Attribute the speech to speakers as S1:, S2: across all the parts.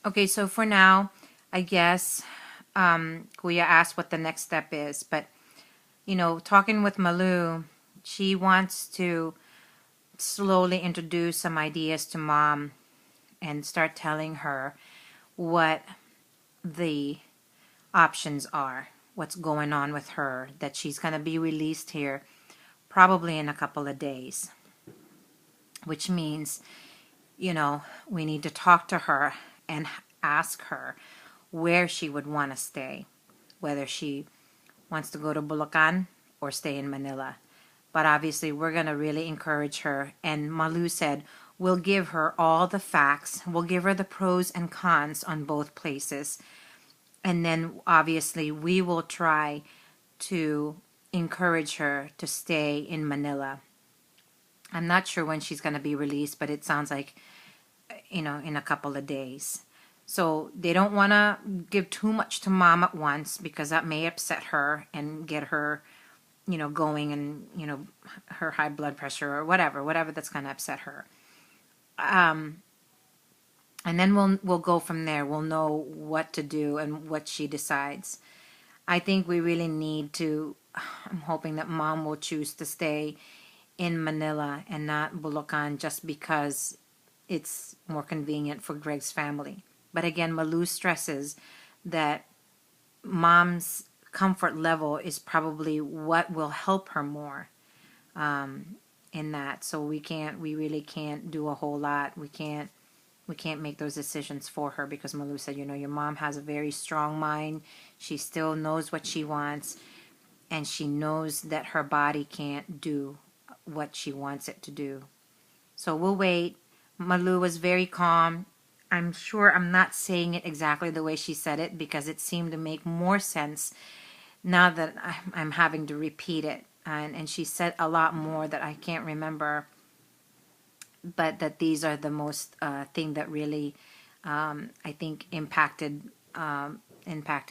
S1: Okay, so for now, I guess Kuya asked what the next step is, but talking with Malu, she wants to slowly introduce some ideas to mom and start telling her what the options are, what's going on with her, that she's going to be released here probably in a couple of days, which means, we need to talk to her and ask her where she would want to stay, whether she wants to go to Bulacan or stay in Manila. But obviously, we're going to really encourage her. And Malu said, we'll give her all the facts. We'll give her the pros and cons on both places. And then, obviously, we will try to encourage her to stay in Manila. I'm not sure when she's going to be released, but it sounds like, in a couple of days. So they don't want to give too much to mom at once because that may upset her and get her, going, and, her high blood pressure or whatever that's going to upset her. And then we'll go from there. We'll know what to do and what she decides. I think we really need to, I'm hoping that mom will choose to stay in Manila and not Bulacan just because it's more convenient for Greg's family. But again, Malu stresses that mom's comfort level is probably what will help her more in that. So we really can't do a whole lot. We can't make those decisions for her because Malu said, your mom has a very strong mind. She still knows what she wants, and she knows that her body can't do what she wants it to do. So we'll wait. Malu was very calm. I'm sure I'm not saying it exactly the way she said it because it seemed to make more sense now that I'm having to repeat it. And she said a lot more that I can't remember, but that these are the most thing that really I think impacted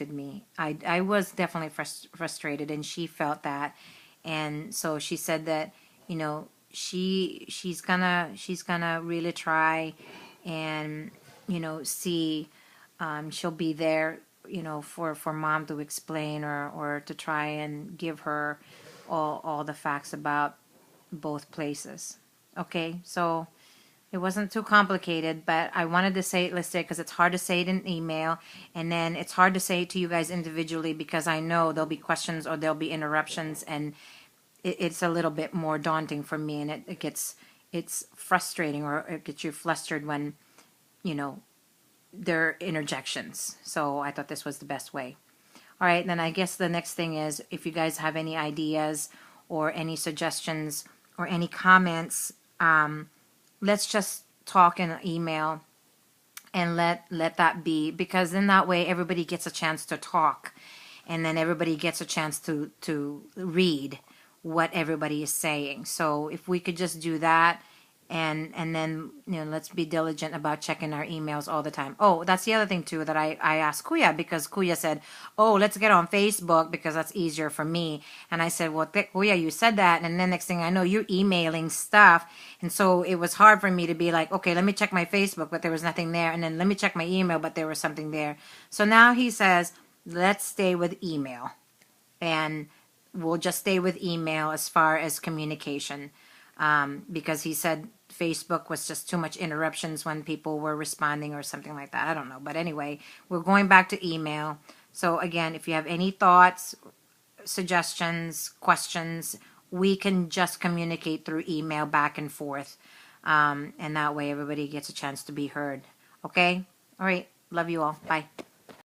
S1: me. I was definitely frustrated, and she felt that. And so she said that she's gonna really try and see, she'll be there for mom to explain or to try and give her all the facts about both places. Okay, so it wasn't too complicated, but I wanted to say it listed because it's hard to say it in email, and then it's hard to say it to you guys individually because I know there'll be questions or there'll be interruptions, and it's a little bit more daunting for me, and it's frustrating, or it gets you flustered when there are interjections. So I thought this was the best way. All right, then I guess the next thing is if you guys have any ideas or any suggestions or any comments, let's just talk in an email and let that be, because then that way everybody gets a chance to talk, and then everybody gets a chance to read what everybody is saying. So if we could just do that, and then let's be diligent about checking our emails all the time. Oh, that's the other thing too that I asked Kuya, because Kuya said, oh, let's get on Facebook because that's easier for me. And I said, well, Kuya, you said that, and then next thing I know, you're emailing stuff, and so it was hard for me to be like, okay, let me check my Facebook, but there was nothing there, and then let me check my email, but there was something there. So now he says, let's stay with email, and we'll just stay with email as far as communication, because he said Facebook was just too much interruptions when people were responding or something like that. I don't know. But anyway, we're going back to email. So again, if you have any thoughts, suggestions, questions, we can just communicate through email back and forth. And that way everybody gets a chance to be heard. Okay? All right. Love you all. Bye.